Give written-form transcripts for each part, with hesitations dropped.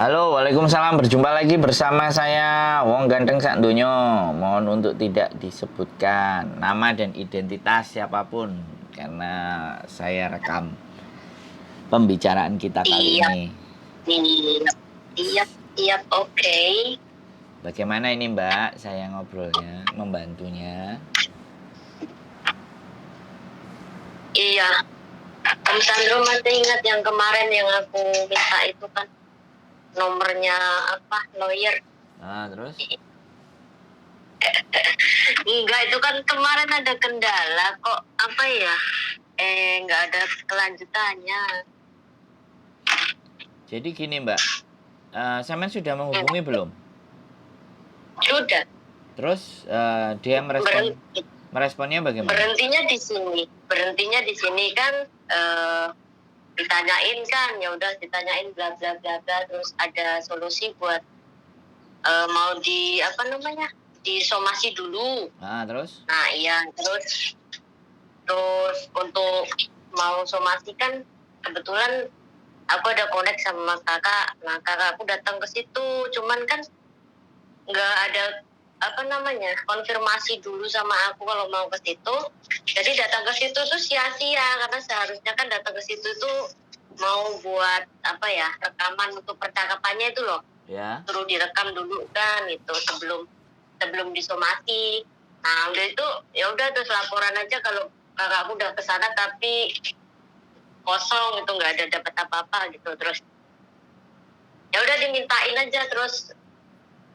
Halo, Waalaikumsalam. Berjumpa lagi bersama saya, Wong Ganteng Sak Donya. Mohon untuk tidak disebutkan nama dan identitas siapapun, karena saya rekam pembicaraan kita kali Siap, ini. siap, siap, siap, oke. Bagaimana ini Mbak, saya ngobrolnya, membantunya? Iya, Om Sandro masih ingat yang kemarin yang aku minta itu kan nomornya apa, lawyer. Terus? Enggak, itu kan kemarin ada kendala kok, apa ya, enggak ada kelanjutannya. Jadi gini Mbak, Samen sudah Hmm, menghubungi belum? Sudah, Terus dia berhenti, meresponnya bagaimana? berhentinya di sini kan, ditanyain kan, ya udah ditanyain bla bla bla bla, terus ada solusi buat mau di apa namanya, disomasi dulu. Terus? Nah iya, terus terus untuk mau somasi kan kebetulan aku ada connect sama kakak. Nah kakak aku datang ke situ, cuman kan nggak ada apa namanya, konfirmasi dulu sama aku kalau mau ke situ. Jadi datang ke situ tuh sia-sia, karena seharusnya kan datang ke situ tuh mau buat apa ya, rekaman untuk percakapannya itu loh, Ya. suruh direkam dulu kan itu sebelum sebelum disomasi. Nah udah itu ya udah, terus laporan aja kalau kakakku udah kesana tapi kosong, itu nggak ada dapat apa-apa gitu. Terus ya udah dimintain aja, terus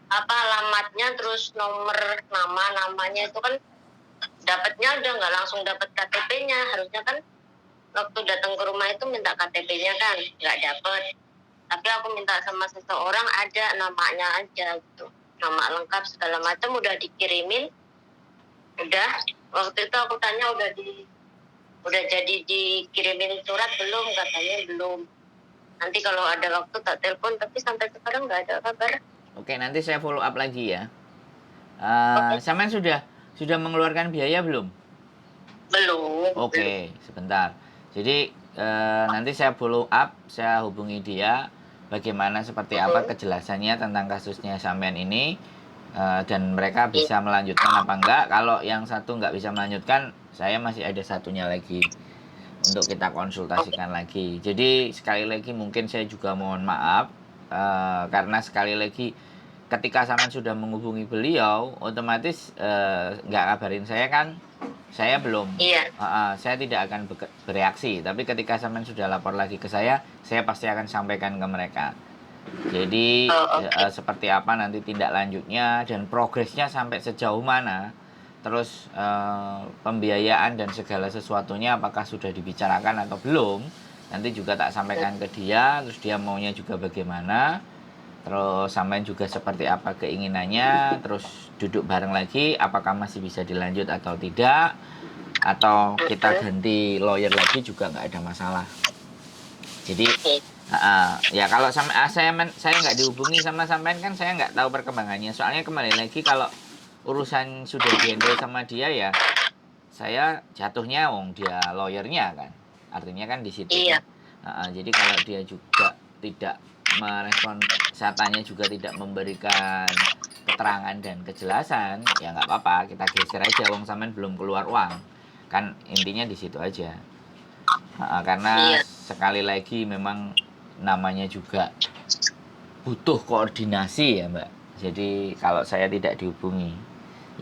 apa alamatnya, terus nomor namanya itu kan dapatnya udah nggak langsung dapat KTP-nya. Harusnya kan waktu datang ke rumah itu minta KTP-nya kan nggak dapet, tapi aku minta sama seseorang ada namanya aja gitu, nama lengkap segala macam udah dikirimin. Udah, waktu itu aku tanya udah jadi dikirimin surat belum, katanya belum. Nanti kalau ada waktu tak telepon, tapi sampai sekarang nggak ada kabar. Oke, nanti saya follow up lagi ya. Oke. Samen sudah mengeluarkan biaya belum? Belum. Oke, sebentar. Jadi nanti saya follow up, saya hubungi dia, bagaimana seperti apa kejelasannya tentang kasusnya Samen ini, dan mereka Iya. bisa melanjutkan apa enggak. Kalau yang satu nggak bisa melanjutkan, saya masih ada satunya lagi untuk kita Oke. konsultasikan lagi. Jadi sekali lagi mungkin saya juga mohon maaf, karena sekali lagi ketika Saman sudah menghubungi beliau, otomatis nggak kabarin saya kan, saya belum, Iya. saya tidak akan bereaksi. Tapi ketika Saman sudah lapor lagi ke saya pasti akan sampaikan ke mereka. Jadi Oh, oke. seperti apa nanti tindak lanjutnya dan progresnya sampai sejauh mana. Terus pembiayaan dan segala sesuatunya apakah sudah dibicarakan atau belum. Nanti juga tak sampaikan ke dia, terus dia maunya juga bagaimana. Terus sampai juga seperti apa keinginannya, terus duduk bareng lagi apakah masih bisa dilanjut atau tidak, atau kita ganti lawyer lagi juga nggak ada masalah. Jadi ya kalau saya nggak dihubungi sama sampean kan saya nggak tahu perkembangannya. Soalnya kembali lagi kalau urusan sudah dihandle sama dia ya, saya jatuhnya wong dia lawyernya kan. Artinya kan di situ kan. Iya. Jadi kalau dia juga tidak merespon, saya tanya juga tidak memberikan keterangan dan kejelasan, ya nggak apa-apa, kita geser aja. Wong sampean belum keluar uang, kan intinya di situ aja. Karena Iya. sekali lagi memang namanya juga butuh koordinasi ya Mbak. Jadi kalau saya tidak dihubungi,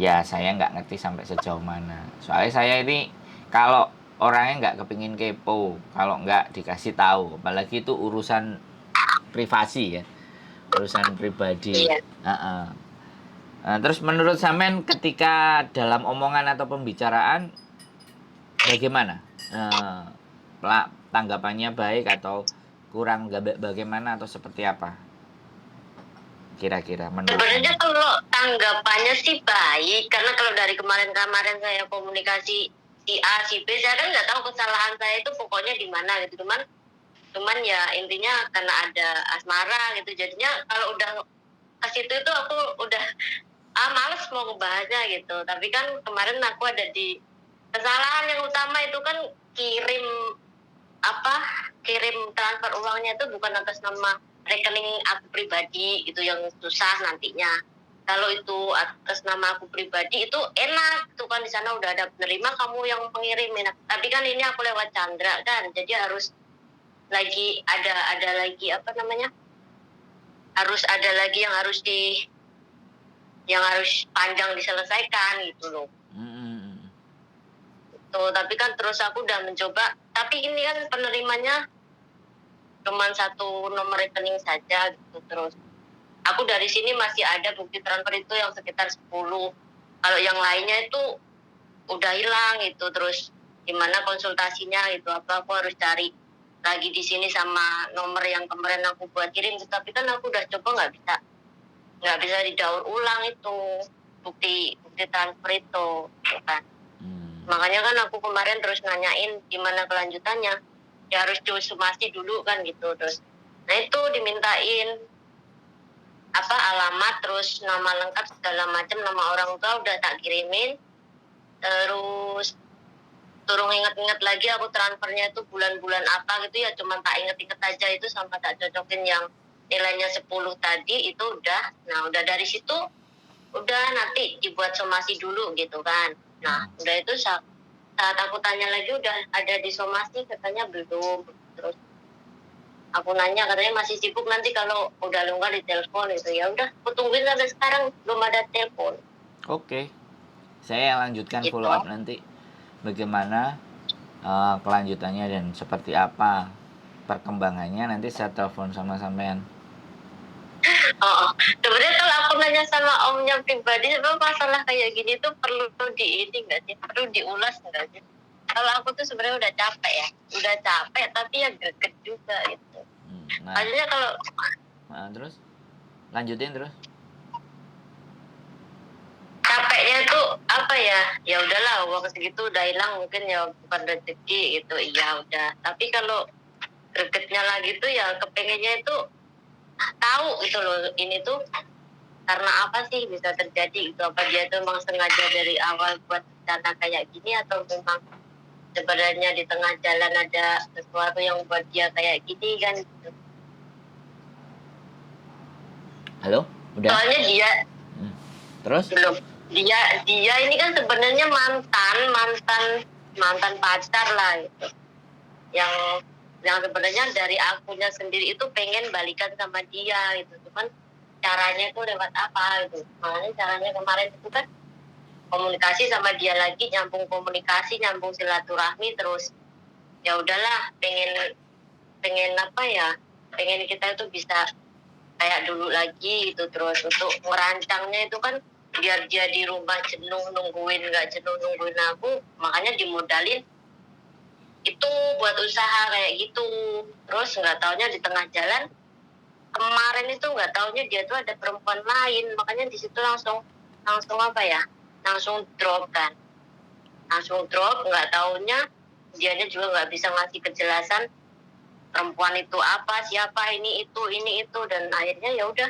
ya saya nggak ngerti sampai sejauh mana. Soalnya saya ini kalau orangnya nggak kepingin kepo, kalau nggak dikasih tahu, apalagi itu urusan privasi ya, urusan pribadi. Iya. Nah, terus menurut Samen ketika dalam omongan atau pembicaraan bagaimana? Tanggapannya baik atau kurang bagaimana atau seperti apa? Kira-kira menurut Sebenarnya Samen. kalau tanggapannya sih baik, karena kalau dari kemarin-kemarin saya komunikasi si A, si B, saya kan nggak tahu kesalahan saya itu pokoknya di mana gitu. Cuman ya intinya karena ada asmara gitu, jadinya kalau udah ke situ itu aku udah males mau ngebahasnya gitu. Tapi kan kemarin aku ada di kesalahan yang utama itu kan kirim apa, kirim transfer uangnya itu bukan atas nama rekening aku pribadi itu yang susah nantinya. Kalau itu atas nama aku pribadi itu enak tuh kan, di sana udah ada penerima, kamu yang pengirim enak. Tapi kan ini aku lewat Chandra kan, jadi harus lagi ada lagi apa namanya, harus ada lagi yang harus panjang diselesaikan gitu loh. Tuh, tapi kan terus aku udah mencoba, tapi ini kan penerimanya cuma satu nomor rekening saja gitu. Terus aku dari sini masih ada bukti transfer itu yang sekitar 10. Kalau yang lainnya itu udah hilang gitu. Terus gimana konsultasinya itu, apa aku harus cari lagi di sini sama nomor yang kemarin aku buat kirim. Tapi kan aku udah coba nggak bisa didaur ulang itu bukti transfer itu gitu kan. Makanya kan aku kemarin terus nanyain gimana kelanjutannya, ya harus somasi dulu kan gitu. Terus nah itu dimintain apa alamat, terus nama lengkap segala macam, nama orang tua udah tak kirimin. Terus turun inget-inget lagi aku transfernya itu bulan-bulan apa gitu ya, cuma tak inget-inget aja itu sampai tak cocokin yang nilainya 10 tadi itu udah. Nah udah dari situ udah nanti dibuat somasi dulu gitu kan. Nah udah itu saat aku tanya lagi udah ada di somasi, katanya belum. Terus aku nanya katanya masih sibuk, nanti kalau udah longgar di telepon itu. Ya udah aku tungguin sampai sekarang belum ada telepon. Oke, saya lanjutkan Gitu. follow up nanti bagaimana kelanjutannya dan seperti apa perkembangannya, nanti saya telepon sama sampean. Oh, sebenarnya kalau aku nanya sama omnya pribadi, sebenarnya masalah kayak gini tuh perlu di ini nggak sih, perlu diulas nggak sih? Kalau aku tuh sebenarnya udah capek tapi ya greget juga gitu. Maksudnya kalau terus lanjutin terus. Capeknya tuh apa ya? Ya udahlah, uang segitu udah hilang, mungkin ya bukan rezeki gitu. Iya udah. Tapi kalau gregetnya lagi tuh ya kepengennya itu tahu gitu loh, ini tuh karena apa sih bisa terjadi gitu. Apa dia tuh memang sengaja dari awal buat rencana kayak gini, atau memang sebenarnya di tengah jalan ada sesuatu yang buat dia kayak gini kan gitu. Halo, udah? Soalnya dia terus belum, dia ini kan sebenarnya mantan pacar lah gitu. Yang sebenarnya dari akunya sendiri itu pengen balikan sama dia gitu, cuman caranya itu lewat apa gitu. Makanya caranya kemarin itu kan komunikasi sama dia lagi, nyambung komunikasi, nyambung silaturahmi. Terus ya udahlah, pengen apa ya, pengen kita itu bisa kayak dulu lagi gitu. Terus untuk merancangnya itu kan biar dia di rumah nggak jenuh nungguin aku, makanya dimodalin itu buat usaha kayak gitu. Terus nggak taunya di tengah jalan kemarin itu nggak taunya dia tuh ada perempuan lain, makanya di situ langsung apa ya, langsung drop kan, nggak taunya dianya juga nggak bisa ngasih kejelasan perempuan itu apa, siapa, ini itu. Dan akhirnya ya udah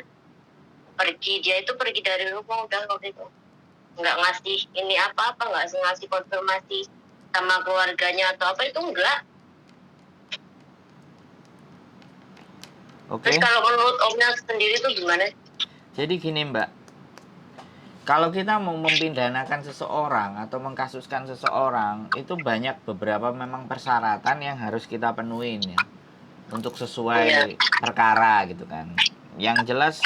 dia itu pergi dari rumah udah waktu itu, nggak ngasih ini apa-apa, nggak ngasih konfirmasi sama keluarganya atau apa, itu enggak. Oke. Terus kalau menurut omnya sendiri tuh gimana? Jadi gini Mbak, kalau kita mau mempidanakan seseorang atau mengkasuskan seseorang, itu banyak beberapa memang persyaratan yang harus kita penuhin ya, untuk sesuai perkara gitu kan. Yang jelas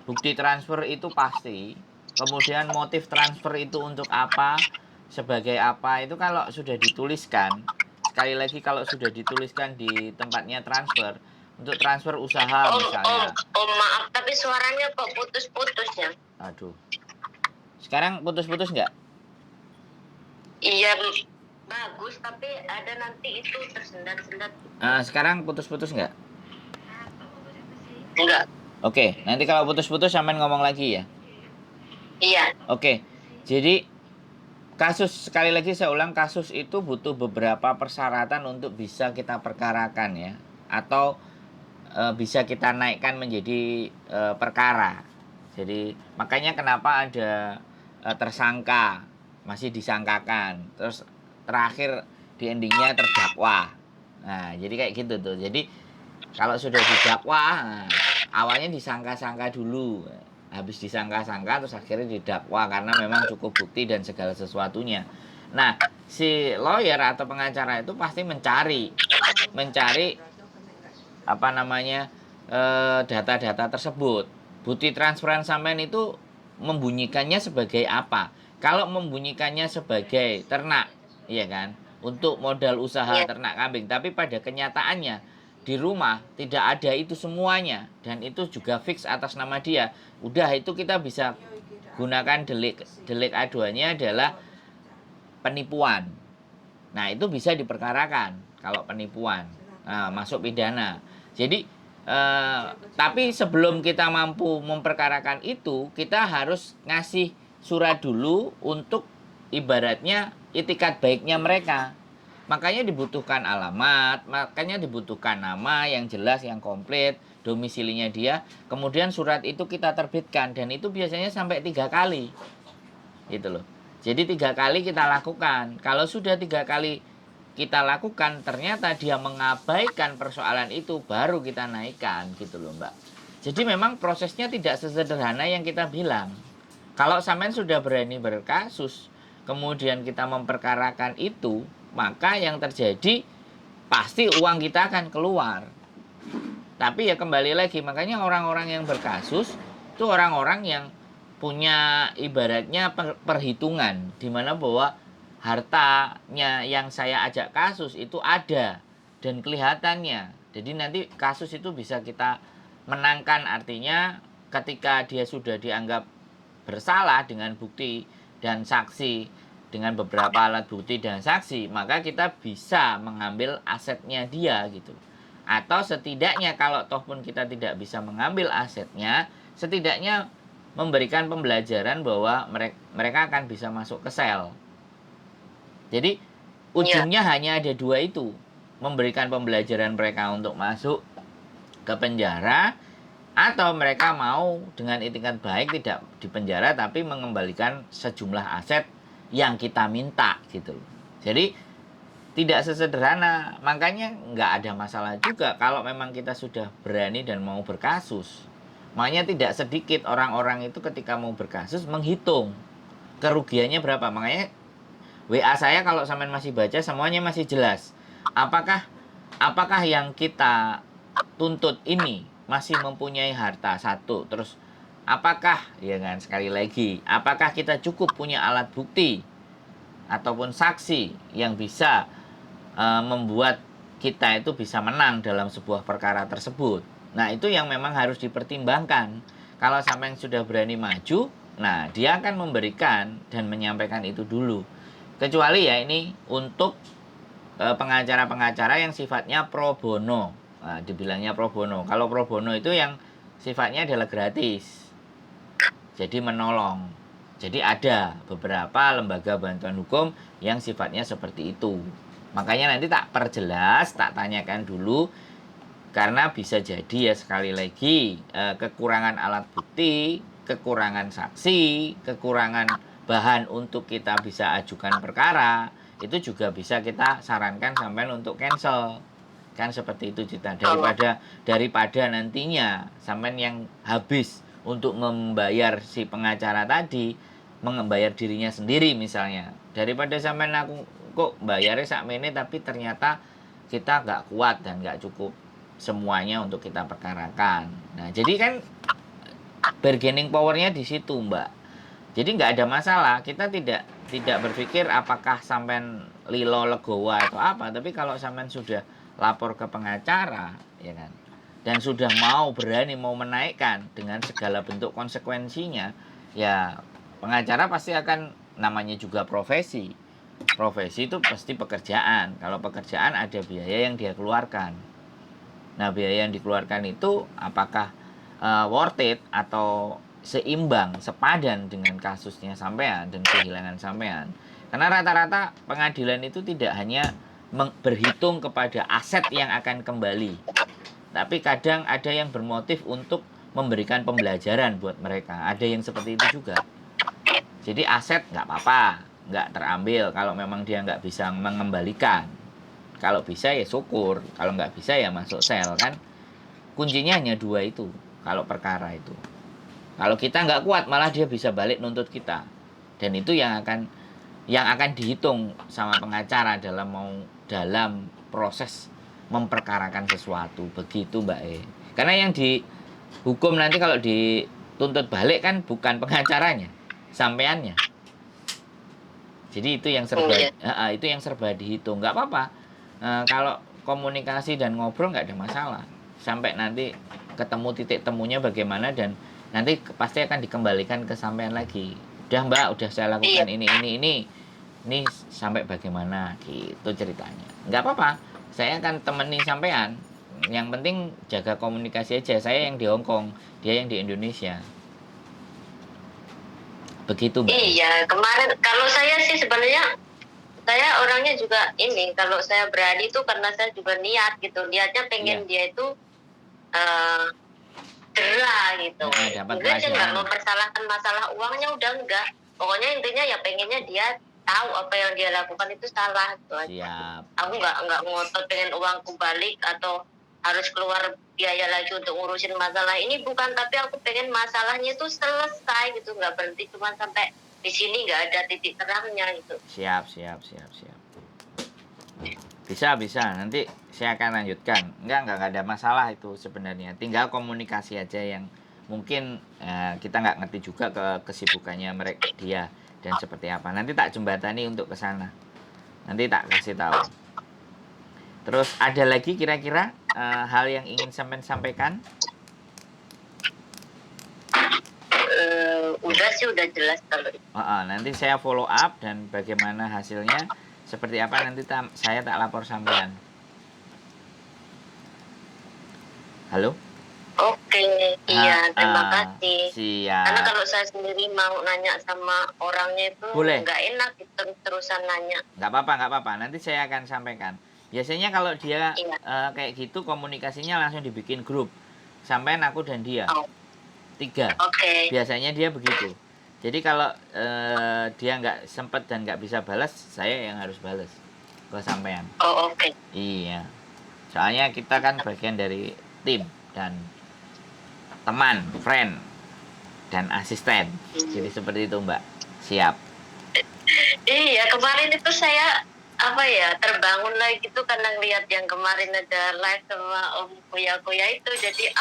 bukti transfer itu pasti, kemudian motif transfer itu untuk apa, sebagai apa, itu kalau sudah dituliskan, sekali lagi kalau sudah dituliskan di tempatnya transfer, untuk transfer usaha misalnya. Om maaf tapi suaranya kok putus-putus ya. Aduh, sekarang putus-putus nggak? Iya bagus, tapi ada nanti itu tersendat-sendat. Sekarang putus-putus nggak? Enggak. Oke, nanti kalau putus-putus sampean ngomong lagi ya. Iya. Oke, jadi kasus, sekali lagi saya ulang, kasus itu butuh beberapa persyaratan untuk bisa kita perkarakan ya, atau bisa kita naikkan menjadi perkara. Jadi makanya kenapa ada tersangka, masih disangkakan, terus terakhir di endingnya terdakwa. Nah jadi kayak gitu tuh. Jadi kalau sudah didakwa, nah, awalnya disangka-sangka dulu, habis disangka-sangka terus akhirnya didakwa karena memang cukup bukti dan segala sesuatunya. Nah, si lawyer atau pengacara itu pasti mencari apa namanya data-data tersebut. Bukti transferan sampean itu membunyikannya sebagai apa? Kalau membunyikannya sebagai ternak, iya kan? Untuk modal usaha Iya. ternak kambing, tapi pada kenyataannya di rumah tidak ada itu semuanya dan itu juga fix atas nama dia. Udah itu kita bisa gunakan delik aduannya adalah penipuan. Nah, itu bisa diperkarakan kalau penipuan. Nah, masuk pidana. Jadi tapi sebelum kita mampu memperkarakan itu, kita harus ngasih surat dulu untuk ibaratnya itikat baiknya mereka. Makanya dibutuhkan alamat, makanya dibutuhkan nama yang jelas, yang komplit, domisilinya dia. Kemudian surat itu kita terbitkan dan itu biasanya sampai 3 kali. Gitu loh. Jadi 3 kali kita lakukan. Kalau sudah 3 kali kita lakukan, ternyata dia mengabaikan persoalan itu, baru kita naikkan gitu loh Mbak. Jadi memang prosesnya tidak sesederhana yang kita bilang. Kalau sampean sudah berani berkasus, kemudian kita memperkarakan itu, maka yang terjadi pasti uang kita akan keluar. Tapi ya kembali lagi, makanya orang-orang yang berkasus itu orang-orang yang punya ibaratnya perhitungan, di mana bahwa hartanya yang saya ajak kasus itu ada dan kelihatannya. Jadi nanti kasus itu bisa kita menangkan, artinya ketika dia sudah dianggap bersalah dengan bukti dan saksi, dengan beberapa alat bukti dan saksi, maka kita bisa mengambil asetnya dia gitu. Atau setidaknya kalau toh pun kita tidak bisa mengambil asetnya, setidaknya memberikan pembelajaran bahwa mereka akan bisa masuk ke sel. Jadi ujungnya hanya ada 2 itu, memberikan pembelajaran mereka untuk masuk ke penjara, atau mereka mau dengan itikat baik tidak dipenjara tapi mengembalikan sejumlah aset yang kita minta gitu. Jadi tidak sesederhana, makanya nggak ada masalah juga kalau memang kita sudah berani dan mau berkasus. Makanya tidak sedikit orang-orang itu ketika mau berkasus menghitung kerugiannya berapa. Makanya WA saya kalau sampean masih baca semuanya masih jelas. Apakah yang kita tuntut ini masih mempunyai harta satu, terus apakah ya kan, sekali lagi, apakah kita cukup punya alat bukti ataupun saksi yang bisa membuat kita itu bisa menang dalam sebuah perkara tersebut. Nah, itu yang memang harus dipertimbangkan. Kalau sampai yang sudah berani maju, nah dia akan memberikan dan menyampaikan itu dulu. Kecuali ya ini untuk pengacara-pengacara yang sifatnya pro bono. Nah, dibilangnya pro bono. Kalau pro bono itu yang sifatnya adalah gratis. Jadi menolong. Jadi ada beberapa lembaga bantuan hukum yang sifatnya seperti itu. Makanya nanti tak perjelas, tak tanyakan dulu. Karena bisa jadi ya sekali lagi kekurangan alat bukti, kekurangan saksi, kekurangan bahan untuk kita bisa ajukan perkara, itu juga bisa kita sarankan sampai untuk cancel. Kan seperti itu Cita, daripada nantinya sampean yang habis untuk membayar si pengacara tadi, membayar dirinya sendiri misalnya, daripada sampean aku kok bayarnya sakmene tapi ternyata kita nggak kuat dan nggak cukup semuanya untuk kita perkarakan. Nah jadi kan bargaining powernya di situ Mbak. Jadi nggak ada masalah, kita tidak berpikir apakah sampean lilo legowo atau apa, tapi kalau sampean sudah lapor ke pengacara ya kan, dan sudah berani mau menaikkan dengan segala bentuk konsekuensinya, ya pengacara pasti akan, namanya juga profesi itu pasti pekerjaan. Kalau pekerjaan ada biaya yang dia keluarkan. Nah biaya yang dikeluarkan itu apakah worth it atau seimbang, sepadan dengan kasusnya sampean dan kehilangan sampean. Karena rata-rata pengadilan itu tidak hanya berhitung kepada aset yang akan kembali, tapi kadang ada yang bermotif untuk memberikan pembelajaran buat mereka. Ada yang seperti itu juga. Jadi aset nggak apa-apa, nggak terambil kalau memang dia nggak bisa mengembalikan. Kalau bisa ya syukur, kalau nggak bisa ya masuk sel kan. Kuncinya hanya 2 itu. kalau perkara itu. Kalau kita nggak kuat, malah dia bisa balik nuntut kita. Dan itu yang akan dihitung sama pengacara dalam proses memperkarakan sesuatu. Begitu Mbak E. Karena yang dihukum nanti kalau dituntut balik kan bukan pengacaranya, sampeannya. Jadi itu yang serba dihitung. Nggak apa-apa. Kalau komunikasi dan ngobrol nggak ada masalah. Sampai nanti ketemu titik temunya bagaimana, dan nanti pasti akan dikembalikan ke sampean lagi. Udah Mbak, udah saya lakukan ini sampai bagaimana gitu ceritanya. Nggak apa-apa. Saya akan temani sampean. Yang penting jaga komunikasi aja. Saya yang di Hong Kong, dia yang di Indonesia. Begitu Mbak. Iya, kemarin kalau saya sih sebenarnya saya orangnya juga ini, kalau saya berani itu karena saya juga niat gitu, niatnya pengen dia itu cerah gitu. Enggak sih, nggak mempersalahkan masalah uangnya, udah enggak. Pokoknya intinya ya pengennya dia tahu apa yang dia lakukan itu salah gitu aja. Siap. Aku nggak ngotot pengen uangku balik atau harus keluar biaya lagi untuk ngurusin masalah ini, bukan, tapi aku pengen masalahnya itu selesai gitu, nggak berhenti cuma sampai di sini, nggak ada titik terangnya gitu. Siap. Bisa, nanti saya akan lanjutkan. Enggak ada masalah itu sebenarnya. Tinggal komunikasi aja yang mungkin kita nggak ngerti juga kesibukannya mereka dia dan seperti apa. Nanti tak jembatani untuk ke sana. Nanti tak kasih tahu. Terus ada lagi kira-kira hal yang ingin sampean sampaikan? Udah sih, udah jelas kalau itu. Nanti saya follow up dan bagaimana hasilnya seperti apa nanti saya tak lapor sampean. Halo? Oke, iya, terima kasih. Siap. Karena kalau saya sendiri mau nanya sama orangnya itu nggak enak terus-terusan nanya. Nggak apa-apa. Nanti saya akan sampaikan. Biasanya kalau dia kayak gitu komunikasinya langsung dibikin grup. Sampean, aku dan dia. 3. Biasanya dia begitu. Jadi kalau dia nggak sempat dan nggak bisa balas, saya yang harus balas ke sampean. Iya. Soalnya kita kan bagian dari tim dan teman, friend, dan asisten. Jadi seperti itu Mbak. Siap. Iya, kemarin itu saya terbangun lagi tuh karena lihat yang kemarin ada live sama Om Kuya itu, jadi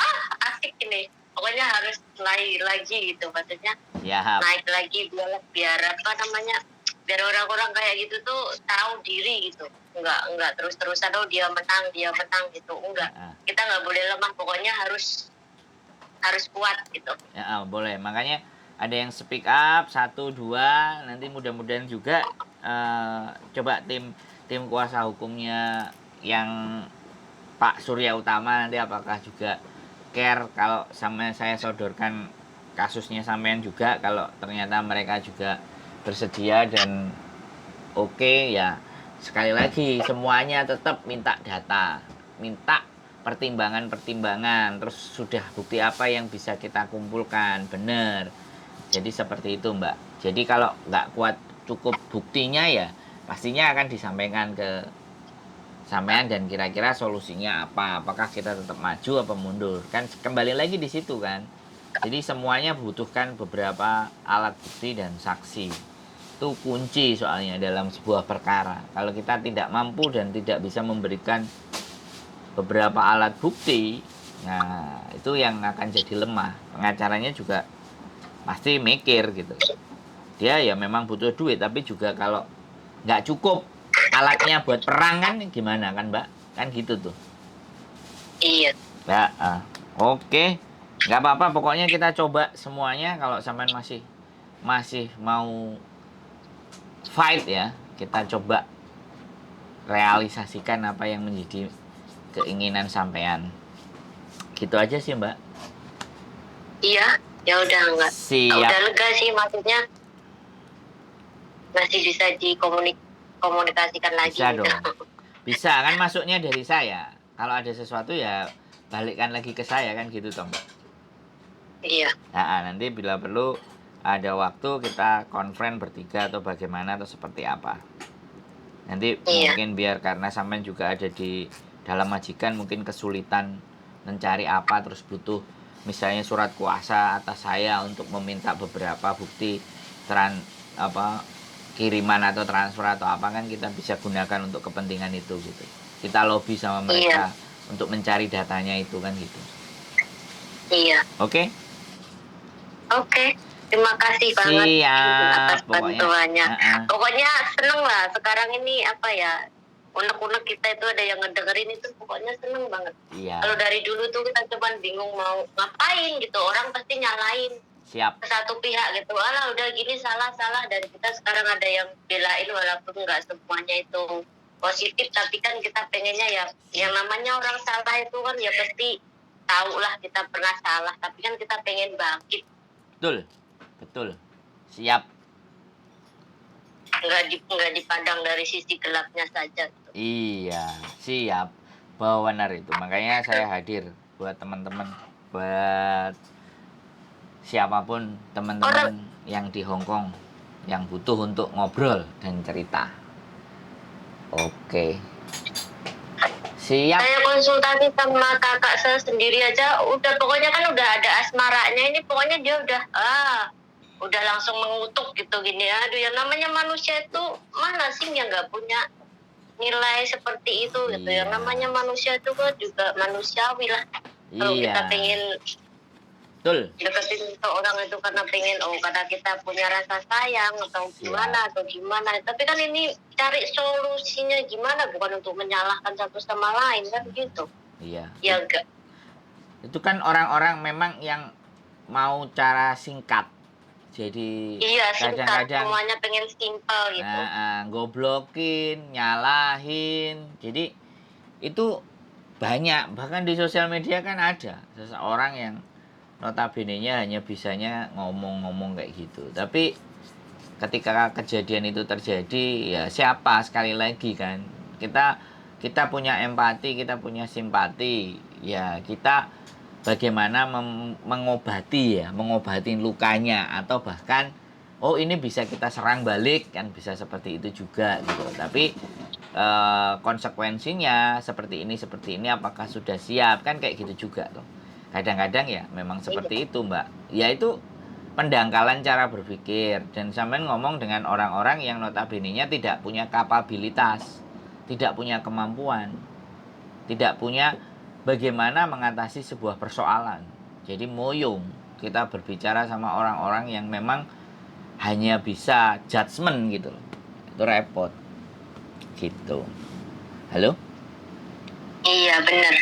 asik ini. Pokoknya harus naik lagi gitu, maksudnya naik lagi biar biar orang-orang kayak gitu tuh tahu diri gitu, nggak terus-terusan dia menang gitu, enggak. Kita nggak boleh lemah, pokoknya harus kuat gitu. Boleh, makanya ada yang speak up 1, 2, nanti mudah-mudahan juga coba tim kuasa hukumnya yang Pak Surya Utama nanti apakah juga care kalau sama saya sodorkan kasusnya sampean juga, kalau ternyata mereka juga bersedia dan oke, ya sekali lagi semuanya tetap minta data, minta pertimbangan, terus sudah bukti apa yang bisa kita kumpulkan, benar. Jadi seperti itu Mbak. Jadi kalau nggak kuat cukup buktinya ya pastinya akan disampaikan ke sampean dan kira-kira solusinya apa, apakah kita tetap maju apa mundur, kan kembali lagi di situ kan. Jadi semuanya butuhkan beberapa alat bukti dan saksi. Itu kunci soalnya dalam sebuah perkara. Kalau kita tidak mampu dan tidak bisa memberikan beberapa alat bukti, nah itu yang akan jadi lemah. Pengacaranya juga pasti mikir gitu. Dia ya memang butuh duit, tapi juga kalau nggak cukup alatnya buat perang kan gimana kan Mbak? Kan gitu tuh. Iya. Mbak, oke. Nggak apa-apa, pokoknya kita coba semuanya. Kalau sampean masih mau fight ya, kita coba realisasikan apa yang menjadi keinginan sampean. Gitu aja sih Mbak. Iya, ya udah enggak. Siap. Udah lega sih, maksudnya masih bisa dikomunikasikan lagi. Bisa dong. Bisa kan, masuknya dari saya. Kalau ada sesuatu ya balikkan lagi ke saya kan gitu toh Mbak. Iya. Nanti bila perlu ada waktu kita konferen bertiga atau bagaimana atau seperti apa. Nanti mungkin biar karena sampean juga ada di dalam majikan mungkin kesulitan mencari apa, terus butuh misalnya surat kuasa atas saya untuk meminta beberapa bukti kiriman atau transfer atau apa, kan kita bisa gunakan untuk kepentingan itu gitu. Kita lobby sama mereka untuk mencari datanya itu kan gitu. Iya. Oke? Oke. Terima kasih banget atas bantuannya. Pokoknya seneng lah sekarang ini apa ya, unek-unek kita itu ada yang ngedengerin itu, pokoknya seneng banget. Iya. Kalau dari dulu tuh kita cuman bingung mau ngapain gitu, orang pasti nyalain ke satu pihak gitu, alah udah gini salah, dan kita sekarang ada yang belain walaupun nggak semuanya itu positif, tapi kan kita pengennya ya yang namanya orang salah itu kan ya pasti tahu lah kita pernah salah, tapi kan kita pengen bangkit. Betul, siap. Nggak dipandang dari sisi gelapnya saja gitu. Iya, siap. Bahwa benar itu, makanya saya hadir buat teman-teman, buat siapapun teman-teman yang di Hong Kong yang butuh untuk ngobrol dan cerita. Oke. Siap. Saya konsultasi sama kakak saya sendiri aja, udah pokoknya kan udah ada asmaranya ini, pokoknya dia udah langsung mengutuk gitu gini. Aduh, yang namanya manusia itu mana sih yang nggak punya nilai seperti itu gitu. Yang namanya manusia itu kan juga manusiawi lah. Kalau kita pengen deketin seorang itu karena pengen karena kita punya rasa sayang atau gimana, tapi kan ini cari solusinya gimana, bukan untuk menyalahkan satu sama lain kan gitu. Iya. Ya enggak. Itu kan orang-orang memang yang mau cara singkat. Jadi kadang-kadang semuanya pengen simpel gitu. Goblokin, nyalahin. Jadi itu banyak, bahkan di sosial media kan ada seseorang yang notabene-nya hanya bisanya ngomong-ngomong kayak gitu. Tapi ketika kejadian itu terjadi, ya siapa, sekali lagi kan, kita punya empati, kita punya simpati, ya kita bagaimana mengobati lukanya, atau bahkan ini bisa kita serang balik kan, bisa seperti itu juga gitu. Tapi konsekuensinya seperti ini apakah sudah siap, kan kayak gitu juga loh. Kadang-kadang ya memang seperti itu, Mbak. Ya itu pendangkalan cara berpikir, dan sampean ngomong dengan orang-orang yang notabene-nya tidak punya kapabilitas, tidak punya kemampuan, tidak punya bagaimana mengatasi sebuah persoalan. Jadi moyong kita berbicara sama orang-orang yang memang hanya bisa judgement gitu. Itu repot. Gitu. Halo? Iya benar.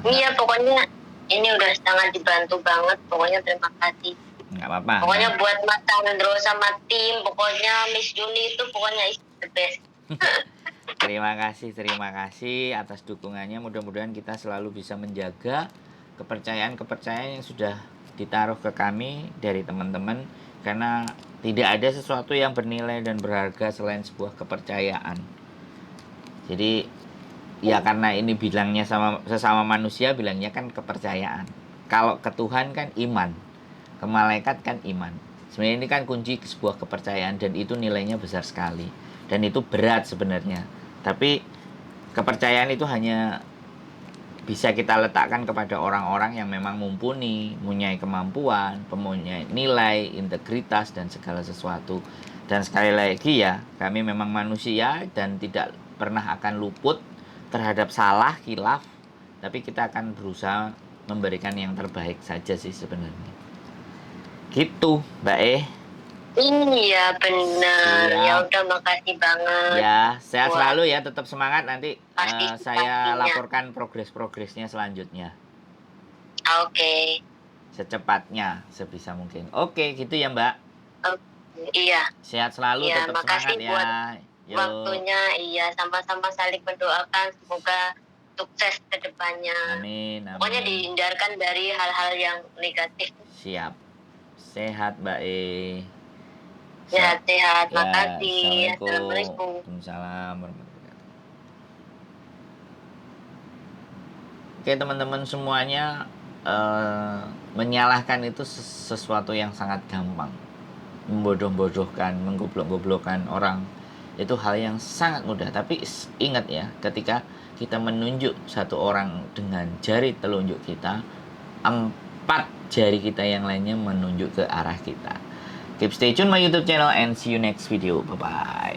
Iya pokoknya ini udah sangat dibantu banget. Pokoknya terima kasih. Nggak apa-apa. Pokoknya buat Mas Sandro sama tim, pokoknya Miss Juni itu pokoknya is the best. Terima kasih atas dukungannya. Mudah-mudahan kita selalu bisa menjaga kepercayaan yang sudah ditaruh ke kami dari teman-teman, karena tidak ada sesuatu yang bernilai dan berharga selain sebuah kepercayaan. Jadi ya karena ini bilangnya sesama manusia, bilangnya kan kepercayaan. Kalau ke Tuhan kan iman, ke malaikat kan iman. Sebenarnya ini kan kunci sebuah kepercayaan, dan itu nilainya besar sekali, dan itu berat sebenarnya. Tapi kepercayaan itu hanya bisa kita letakkan kepada orang-orang yang memang mumpuni, mempunyai kemampuan, mempunyai nilai, integritas, dan segala sesuatu. Dan sekali lagi ya, kami memang manusia dan tidak pernah akan luput terhadap salah, khilaf. Tapi kita akan berusaha memberikan yang terbaik saja sih sebenarnya. Gitu, Mbak Iya benar. Ya udah, makasih banget. Ya, sehat selalu ya, tetap semangat. Nanti saya laporkan progresnya selanjutnya. Oke. Secepatnya, sebisa mungkin. Oke, gitu ya, Mbak. Iya. Sehat selalu, ya, tetap semangat ya. Buat waktunya. Iya, sama-sama saling mendoakan semoga sukses ke depannya. Amin. Pokoknya dihindarkan dari hal-hal yang negatif. Siap. Sehat, Mbak Sehat-sehat, makasih. Assalamualaikum. Waalaikumsalam warahmatullahi wabarakatuh. Oke teman-teman semuanya, menyalahkan itu sesuatu yang sangat gampang. Membodoh-bodohkan, menggoblok-goblokkan orang, itu hal yang sangat mudah. Tapi ingat ya, ketika kita menunjuk satu orang dengan jari telunjuk kita, 4 jari kita yang lainnya menunjuk ke arah kita. Keep stay tune my YouTube channel and see you next video. Bye bye.